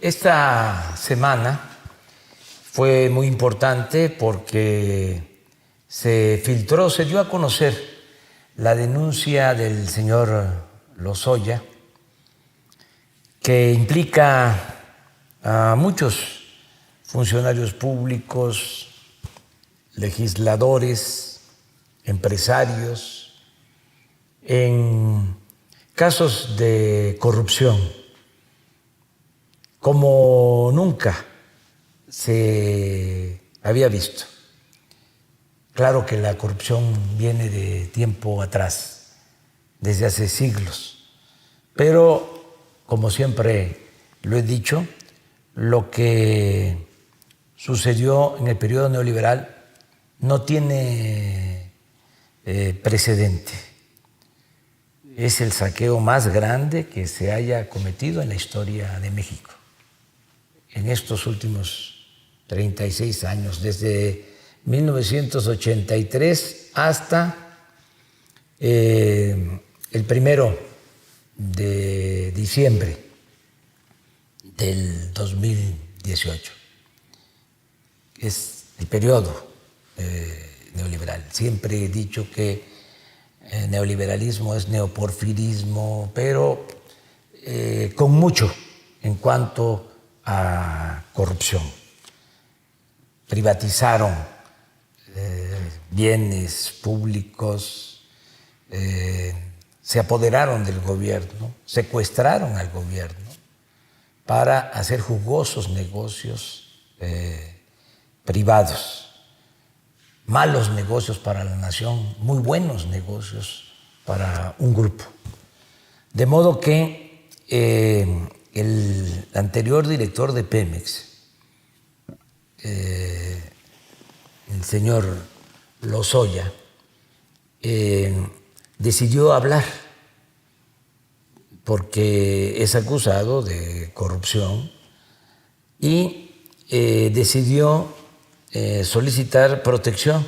Esta semana fue muy importante porque se filtró, se dio a conocer la denuncia del señor Lozoya, que implica a muchos funcionarios públicos, legisladores, empresarios, en casos de corrupción, como nunca se había visto. Claro que la corrupción viene de tiempo atrás, desde hace siglos, pero como siempre lo he dicho, lo que sucedió en el periodo neoliberal no tiene precedente. Es el saqueo más grande que se haya cometido en la historia de México en estos últimos 36 años, desde 1983 hasta el 1 de diciembre del 2018. Es el periodo neoliberal. Siempre he dicho que el neoliberalismo es neoporfirismo, pero con mucho en cuanto a corrupción. Privatizaron bienes públicos, se apoderaron del gobierno, secuestraron al gobierno para hacer jugosos negocios privados. Malos negocios para la nación, muy buenos negocios para un grupo. De modo que el anterior director de Pemex, el señor Lozoya, decidió hablar porque es acusado de corrupción y decidió solicitar protección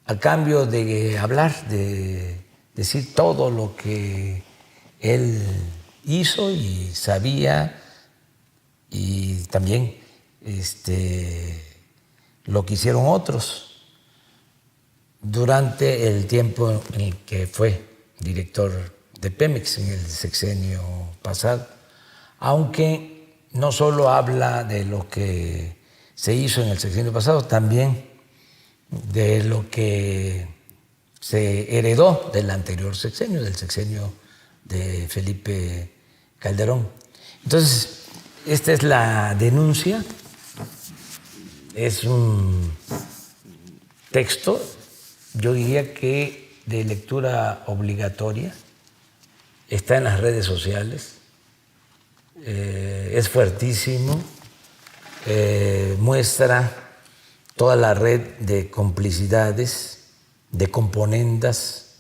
a cambio de hablar, de decir todo lo que él hizo y sabía, y también lo que hicieron otros durante el tiempo en el que fue director de Pemex en el sexenio pasado, aunque no solo habla de lo que se hizo en el sexenio pasado, también de lo que se heredó del anterior sexenio, del sexenio de Felipe Calderón. Entonces, esta es la denuncia, es un texto, yo diría que de lectura obligatoria, está en las redes sociales, es fuertísimo, muestra toda la red de complicidades, de componendas,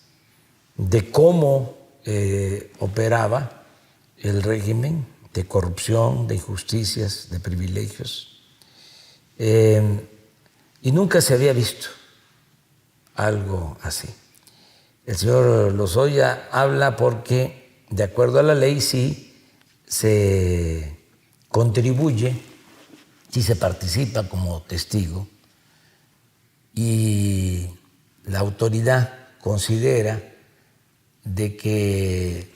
de cómo operaba el régimen de corrupción, de injusticias, de privilegios. Y nunca se había visto algo así. El señor Lozoya habla porque, de acuerdo a la ley, sí se contribuye, sí se participa como testigo, y la autoridad considera de que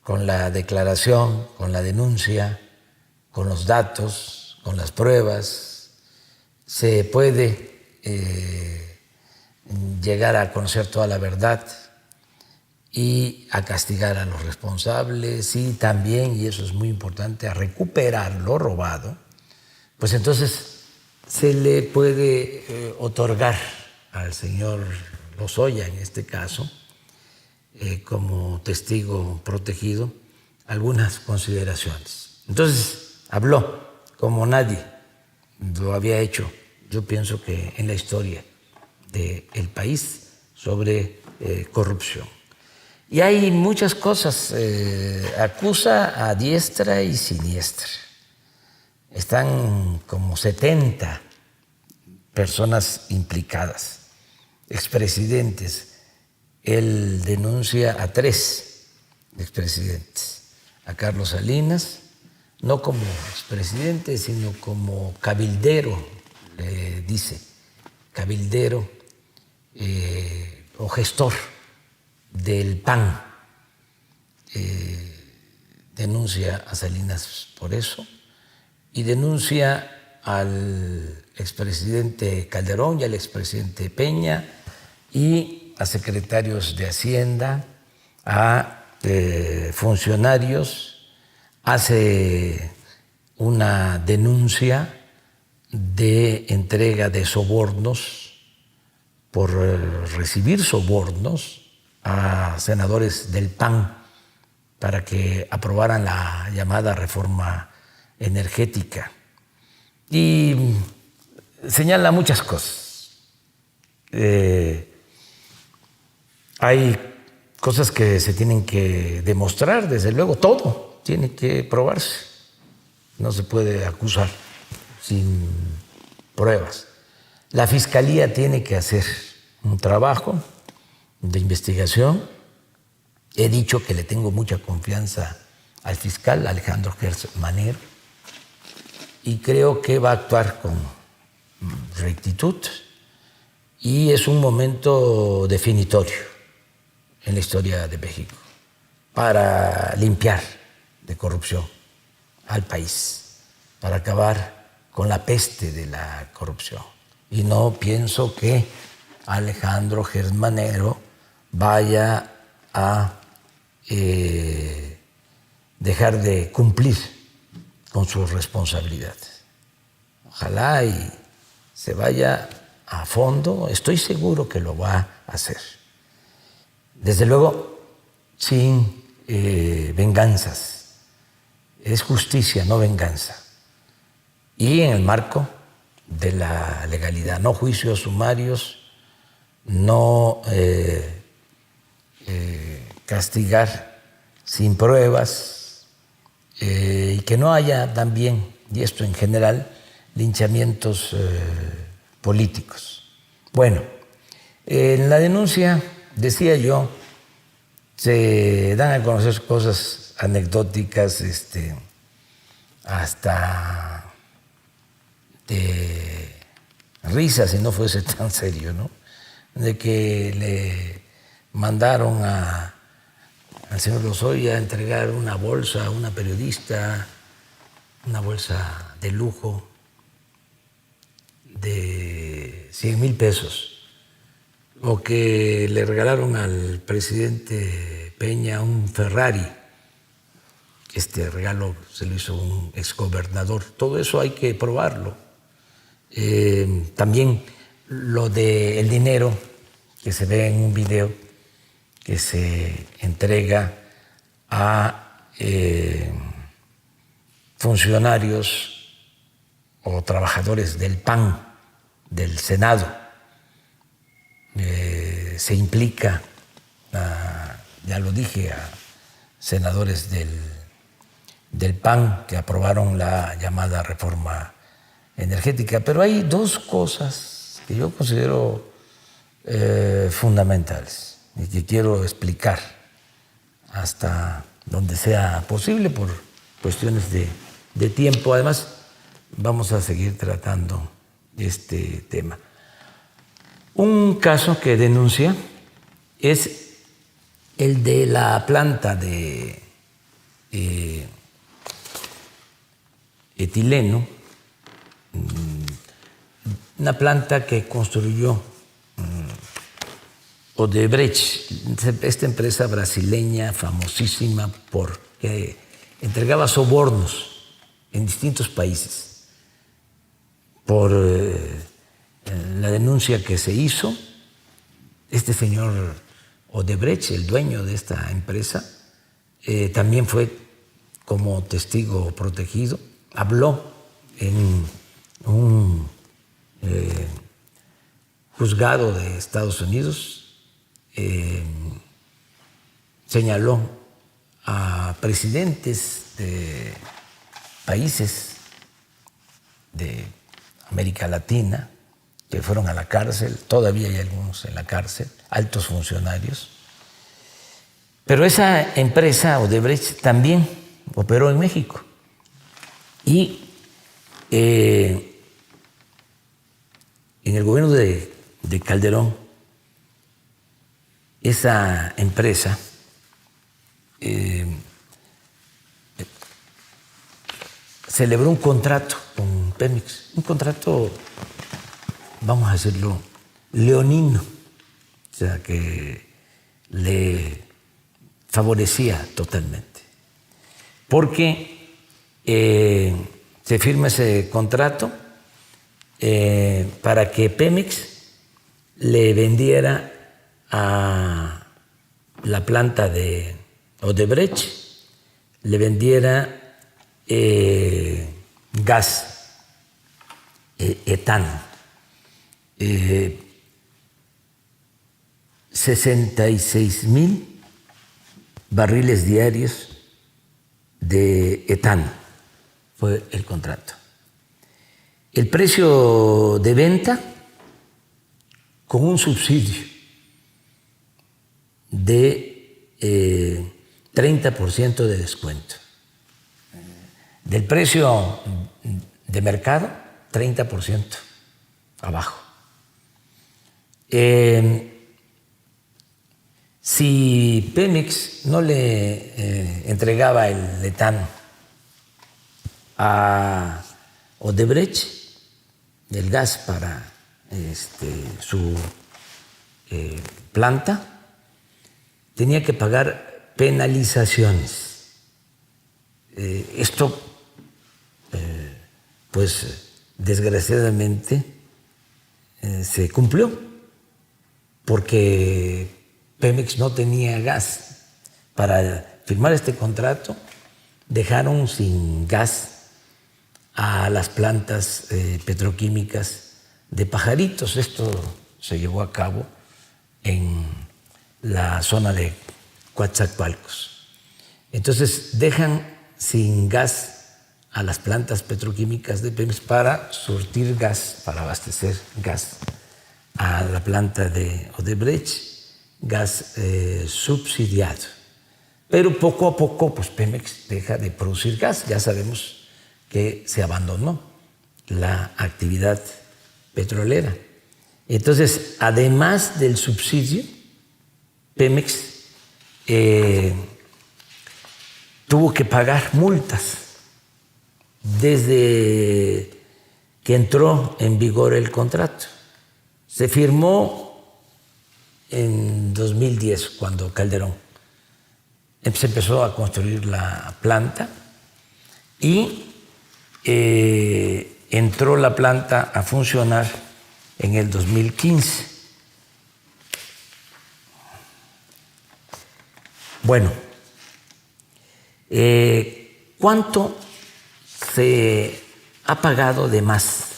con la declaración, con la denuncia, con los datos, con las pruebas, se puede llegar a conocer toda la verdad y a castigar a los responsables y también, y eso es muy importante, a recuperar lo robado. Pues entonces se le puede otorgar al señor Lozoya, en este caso, como testigo protegido, algunas consideraciones. Entonces habló como nadie lo había hecho, yo pienso que en la historia del país, sobre corrupción. Y hay muchas cosas, acusa a diestra y siniestra. Están como 70 personas implicadas, expresidentes. Él denuncia a 3 expresidentes, a Carlos Salinas, no como expresidente, sino como cabildero, le dice, cabildero o gestor del PAN. Denuncia a Salinas por eso y denuncia al expresidente Calderón y al expresidente Peña y a secretarios de Hacienda, a funcionarios. Hace una denuncia de entrega de sobornos por recibir sobornos a senadores del PAN para que aprobaran la llamada reforma energética. Y señala muchas cosas. Hay cosas que se tienen que demostrar, desde luego, todo tiene que probarse. No se puede acusar sin pruebas. La Fiscalía tiene que hacer un trabajo de investigación. He dicho que le tengo mucha confianza al fiscal Alejandro Gertz Manero y creo que va a actuar con rectitud y es un momento definitorio en la historia de México para limpiar de corrupción al país, para acabar con la peste de la corrupción. Y no pienso que Alejandro Gertz Manero vaya a dejar de cumplir con sus responsabilidades. Ojalá y se vaya a fondo, estoy seguro que lo va a hacer. Desde luego, sin venganzas. Es justicia, no venganza. Y en el marco de la legalidad, no juicios sumarios, no castigar sin pruebas y que no haya también, y esto en general, linchamientos políticos. Bueno, en la denuncia, decía yo, se dan a conocer cosas anecdóticas, hasta de risa, si no fuese tan serio, ¿no? De que le mandaron al señor Lozoya a entregar una bolsa a una periodista, una bolsa de lujo de 100,000 pesos, o que le regalaron al presidente Peña un Ferrari. Este regalo se lo hizo un exgobernador. Todo eso hay que probarlo. También lo del dinero que se ve en un video que se entrega a funcionarios o trabajadores del PAN, del Senado. Se implica, ya lo dije, a senadores del PAN que aprobaron la llamada reforma energética. Pero hay dos cosas que yo considero fundamentales y que quiero explicar hasta donde sea posible por cuestiones de tiempo. Además, vamos a seguir tratando este tema. Un caso que denuncia es el de la planta de etileno, una planta que construyó Odebrecht, esta empresa brasileña famosísima porque entregaba sobornos en distintos países. Por la denuncia que se hizo, este señor Odebrecht, el dueño de esta empresa, también fue como testigo protegido, habló en un juzgado de Estados Unidos, señaló a presidentes de países de América Latina que fueron a la cárcel, todavía hay algunos en la cárcel, altos funcionarios. Pero esa empresa, Odebrecht, también operó en México Y en el gobierno de Calderón, esa empresa celebró un contrato con Pemex, un contrato, vamos a decirlo, leonino, o sea, que le favorecía totalmente, porque se firma ese contrato para que Pemex le vendiera a la planta de Odebrecht, le vendiera gas etano, 66,000 barriles diarios de etano fue el contrato. El precio de venta con un subsidio de 30% de descuento. Del precio de mercado, 30% abajo. Si Pemex no le entregaba el etano a Odebrecht, el gas para su planta, tenía que pagar penalizaciones. Esto, pues desgraciadamente, se cumplió, porque Pemex no tenía gas. Para firmar este contrato, dejaron sin gas a las plantas petroquímicas de Pajaritos. Esto se llevó a cabo en la zona de Coatzacoalcos. Entonces dejan sin gas a las plantas petroquímicas de Pemex para surtir gas, para abastecer gas a la planta de Odebrecht, gas subsidiado. Pero poco a poco, pues Pemex deja de producir gas. Ya sabemos que se abandonó la actividad petrolera. Entonces, además del subsidio, Pemex tuvo que pagar multas desde que entró en vigor el contrato. Se firmó en 2010, cuando Calderón se empezó a construir la planta, y entró la planta a funcionar en el 2015. Bueno, ¿cuánto se ha pagado de más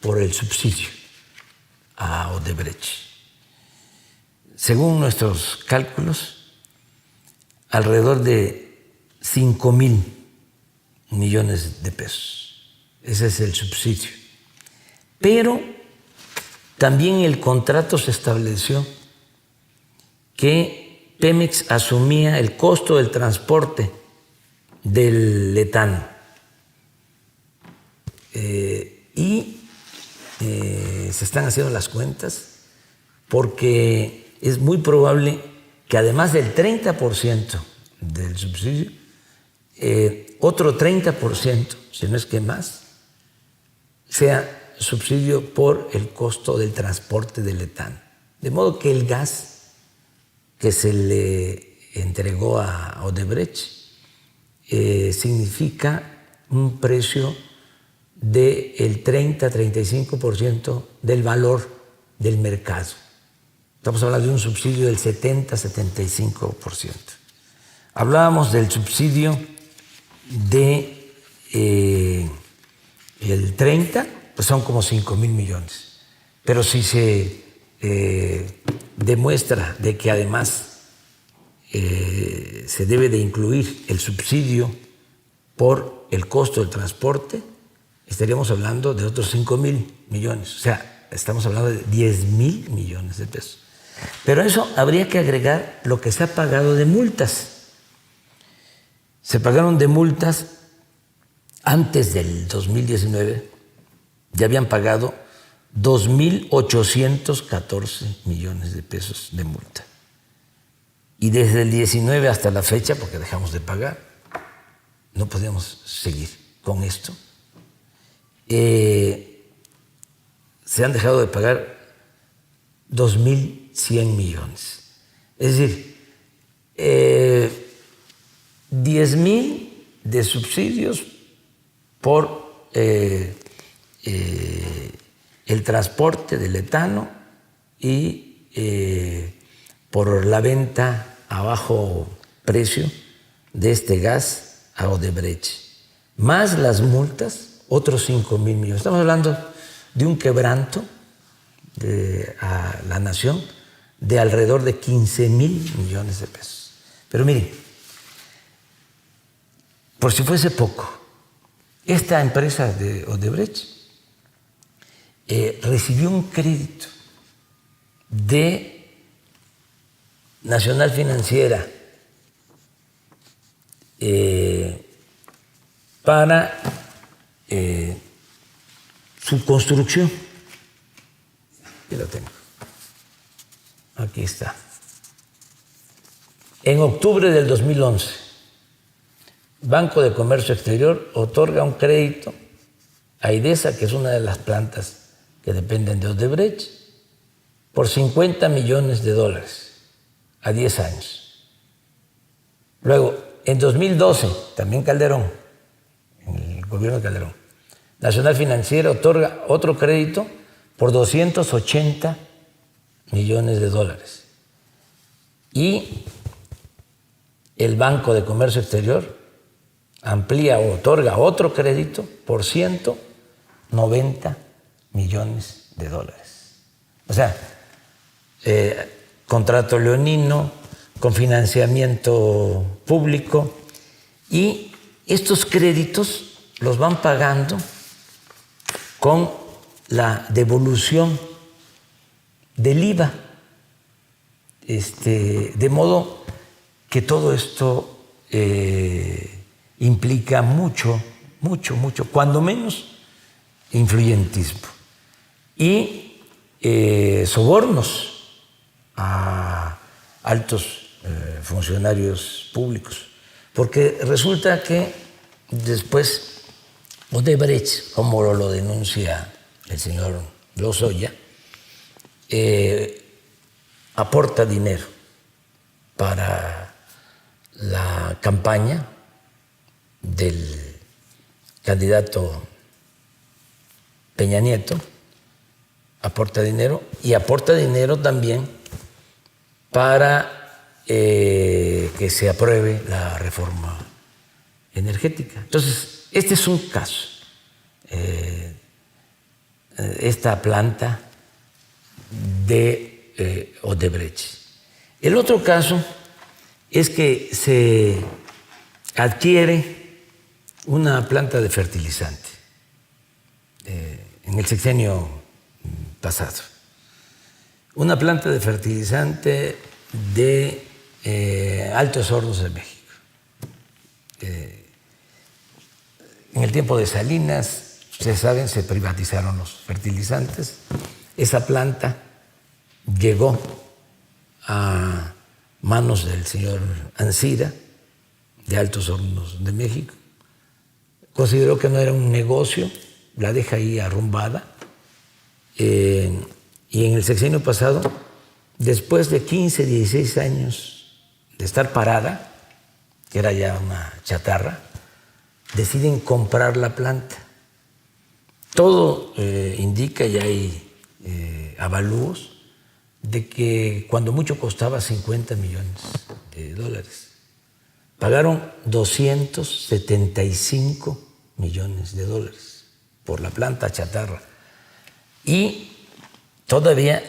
por el subsidio a Odebrecht? Según nuestros cálculos, alrededor de 5,000 millones de pesos. Ese es el subsidio. Pero también en el contrato se estableció que Pemex asumía el costo del transporte del etano. Y se están haciendo las cuentas, porque es muy probable que además del 30% del subsidio, otro 30%, si no es que más, sea subsidio por el costo del transporte del etano. De modo que el gas que se le entregó a Odebrecht significa un precio del 30-35% del valor del mercado. Estamos hablando de un subsidio del 70-75%. Hablábamos del subsidio de el 30, pues son como 5,000 millones. Pero si se demuestra de que además se debe de incluir el subsidio por el costo del transporte, estaríamos hablando de otros 5,000 millones. O sea, estamos hablando de 10,000 millones de pesos. Pero a eso habría que agregar lo que se ha pagado de multas. Se pagaron de multas antes del 2019 ya habían pagado 2.814 millones de pesos de multa. Y desde el 19 hasta la fecha, porque dejamos de pagar, no podíamos seguir con esto, se han dejado de pagar 2.100 millones. Es decir, 10.000 de subsidios por el transporte del etano y por la venta a bajo precio de este gas a Odebrecht, más las multas, otros 5.000 millones. Estamos hablando de un quebranto a la nación de alrededor de 15.000 millones de pesos. Pero miren, por si fuese poco, esta empresa de Odebrecht recibió un crédito de Nacional Financiera para su construcción. Aquí lo tengo. Aquí está. En octubre del 2011, Banco de Comercio Exterior otorga un crédito a IDESA, que es una de las plantas que dependen de Odebrecht, por $50 millones a 10 años. Luego, en 2012, también Calderón, en el gobierno de Calderón, Nacional Financiera otorga otro crédito por $280 millones. Y el Banco de Comercio Exterior amplía o otorga otro crédito por $190 millones. O sea, contrato leonino con financiamiento público, y estos créditos los van pagando con la devolución del IVA, de modo que todo esto implica mucho, cuando menos, influyentismo y sobornos a altos funcionarios públicos, porque resulta que después Odebrecht, como lo denuncia el señor Lozoya, aporta dinero para la campaña del candidato Peña Nieto, aporta dinero y aporta dinero también para que se apruebe la reforma energética. Entonces, este es un caso. Esta planta de Odebrecht. El otro caso es que se adquiere una planta de fertilizante en el sexenio pasado. Una planta de fertilizante de Altos Hornos de México. En el tiempo de Salinas, ustedes saben, se privatizaron los fertilizantes. Esa planta llegó a manos del señor Ancira, de Altos Hornos de México. Consideró que no era un negocio, la deja ahí arrumbada. Y en el sexenio pasado, después de 15, 16 años de estar parada, que era ya una chatarra, deciden comprar la planta. Todo indica, y hay avalúos, de que cuando mucho costaba $50 millones. Pagaron $275 millones por la planta chatarra. Y todavía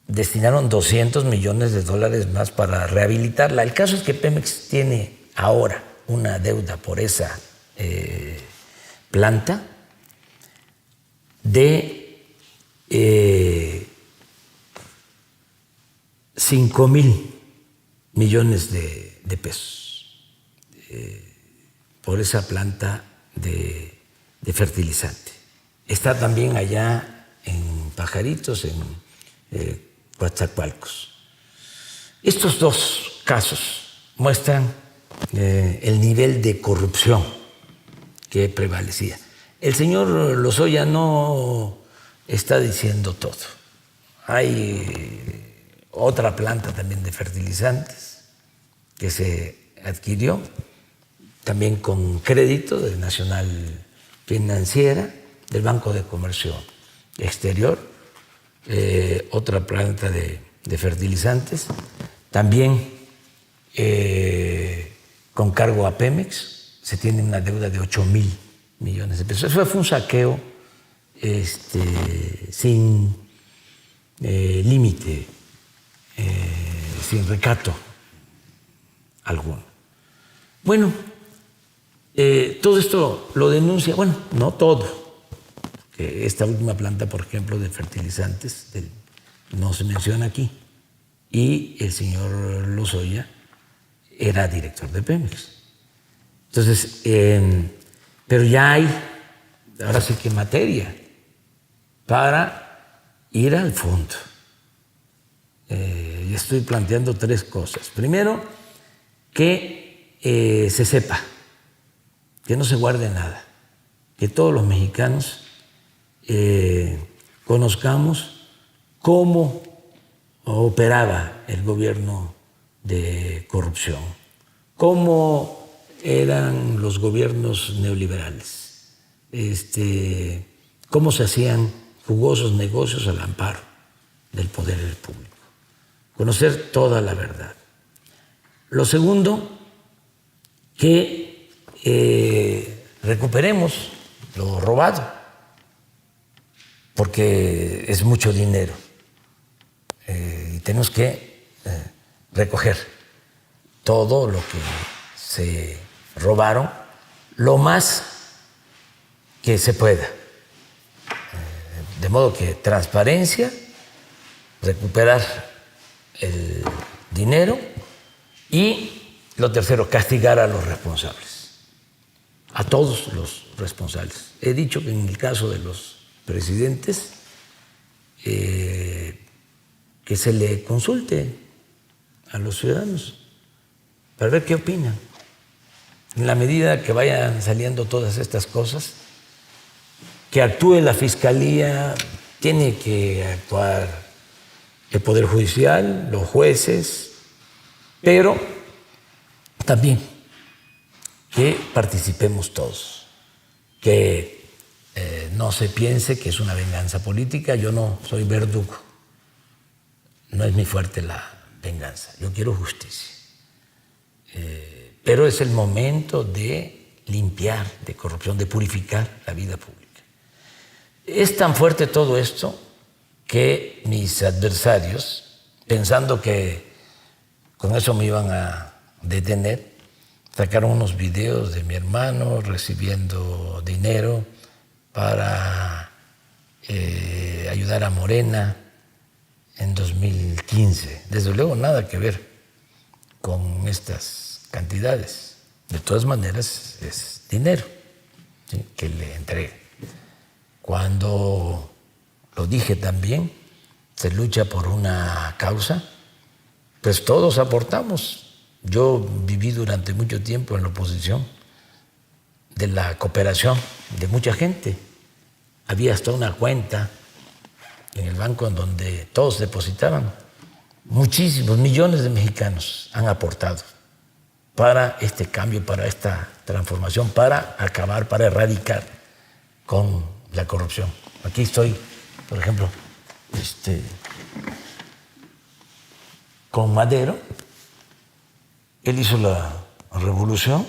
destinaron $200 millones más para rehabilitarla. El caso es que Pemex tiene ahora una deuda por esa planta de $5,000 millones de pesos por esa planta de fertilizante. Está también allá en Pajaritos, en Coatzacoalcos. Estos dos casos muestran el nivel de corrupción que prevalecía. El señor Lozoya no está diciendo todo. Hay otra planta también de fertilizantes que se adquirió también con crédito de Nacional Financiera, del Banco de Comercio Exterior, otra planta de fertilizantes, también con cargo a Pemex, se tiene una deuda de 8,000 millones de pesos. Eso fue un saqueo sin límite, sin recato alguno. Bueno, todo esto lo denuncia, bueno, no todo. Esta última planta, por ejemplo, de fertilizantes, no se menciona aquí. Y el señor Lozoya era director de Pemex. Entonces, pero ya hay, ahora sí que materia, para ir al fondo. Y estoy planteando tres cosas. Primero, que se sepa, que no se guarde nada, que todos los mexicanos conozcamos cómo operaba el gobierno de corrupción, cómo eran los gobiernos neoliberales, cómo se hacían jugosos negocios al amparo del poder público. Conocer toda la verdad. Lo segundo, que recuperemos lo robado, porque es mucho dinero y tenemos que recoger todo lo que se robaron lo más que se pueda. De modo que transparencia, recuperar el dinero y lo tercero, castigar a los responsables, a todos los responsables. He dicho que en el caso de los presidentes, que se le consulte a los ciudadanos para ver qué opinan. En la medida que vayan saliendo todas estas cosas, que actúe la Fiscalía, tiene que actuar el Poder Judicial, los jueces, pero también que participemos todos, que no se piense que es una venganza política. Yo no soy verdugo, no es mi fuerte la venganza, yo quiero justicia. Pero es el momento de limpiar de corrupción, de purificar la vida pública. Es tan fuerte todo esto que mis adversarios, pensando que con eso me iban a detener, sacaron unos videos de mi hermano recibiendo dinero para ayudar a Morena en 2015. Desde luego nada que ver con estas cantidades. De todas maneras es dinero, ¿sí?, que le entrega. Cuando lo dije también, se lucha por una causa, pues todos aportamos. Yo viví durante mucho tiempo en la oposición de la cooperación de mucha gente. Había hasta una cuenta en el banco en donde todos depositaban. Muchísimos, millones de mexicanos han aportado para este cambio, para esta transformación, para acabar, para erradicar con la corrupción. Aquí estoy, por ejemplo, con Madero. Él hizo la revolución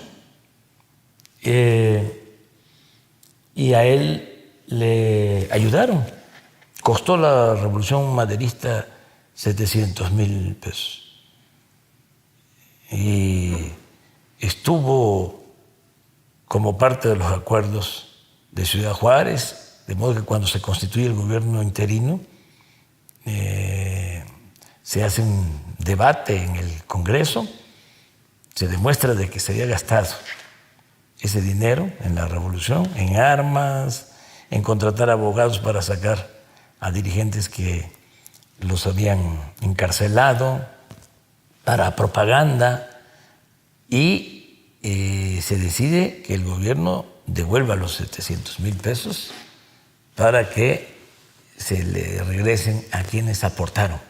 y a él le ayudaron. Costó la revolución maderista 700,000 pesos. Y estuvo como parte de los acuerdos de Ciudad Juárez, de modo que cuando se constituye el gobierno interino, se hace un debate en el Congreso, se demuestra de que se había gastado ese dinero en la revolución, en armas, en contratar abogados para sacar a dirigentes que los habían encarcelado, para propaganda, y se decide que el gobierno devuelva los 700,000 pesos para que se le regresen a quienes aportaron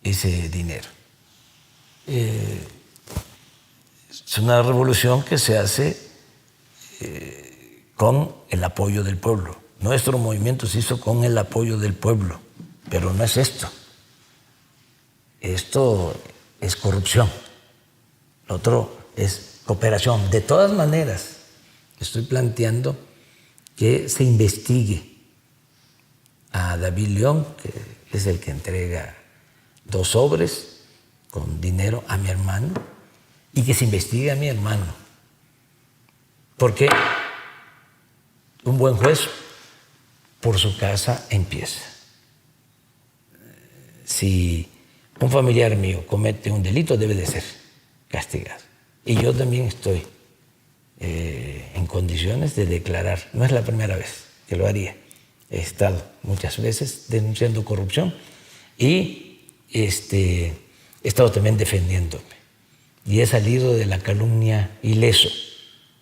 ese dinero. Es una revolución que se hace con el apoyo del pueblo. Nuestro movimiento se hizo con el apoyo del pueblo, pero no es esto. Esto es corrupción. Lo otro es cooperación. De todas maneras, estoy planteando que se investigue a David León, que es el que entrega 2 sobres con dinero a mi hermano, y que se investigue a mi hermano. Porque un buen juez por su casa empieza. Si un familiar mío comete un delito, debe de ser castigado. Y yo también estoy en condiciones de declarar. No es la primera vez que lo haría. He estado muchas veces denunciando corrupción y he estado también defendiéndome. Y he salido de la calumnia ileso.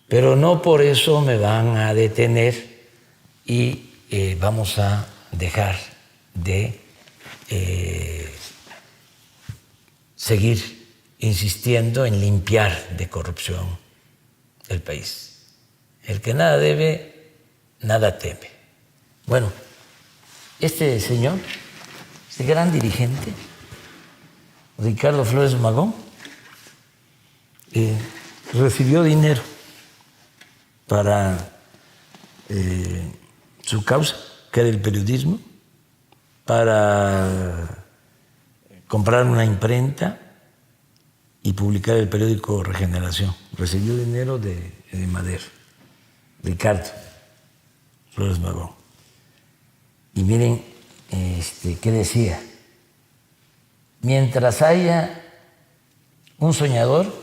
Pero no por eso me van a detener y vamos a dejar de seguir insistiendo en limpiar de corrupción el país. El que nada debe, nada teme. Bueno, este señor, este gran dirigente, Ricardo Flores Magón, recibió dinero para su causa, que era el periodismo, para comprar una imprenta y publicar el periódico Regeneración. Recibió dinero de Madero, Ricardo Flores Magón. Y miren qué decía: mientras haya un soñador,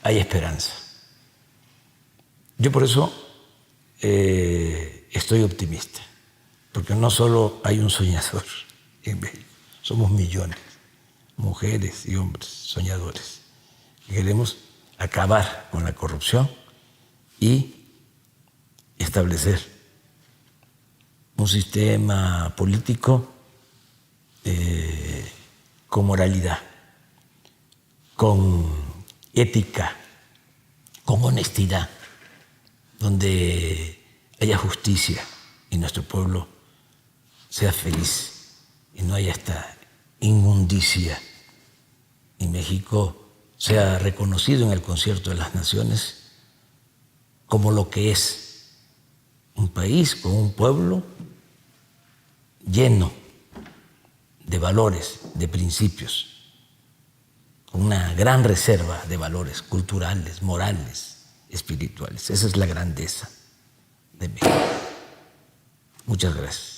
hay esperanza. Yo por eso estoy optimista, porque no solo hay un soñador en México, somos millones, mujeres y hombres soñadores, que queremos acabar con la corrupción y establecer un sistema político con moralidad, con ética, con honestidad, donde haya justicia y nuestro pueblo sea feliz y no haya esta inmundicia, y México sea reconocido en el Concierto de las Naciones como lo que es: un país con un pueblo lleno de valores, de principios, con una gran reserva de valores culturales, morales, espirituales. Esa es la grandeza de México. Muchas gracias.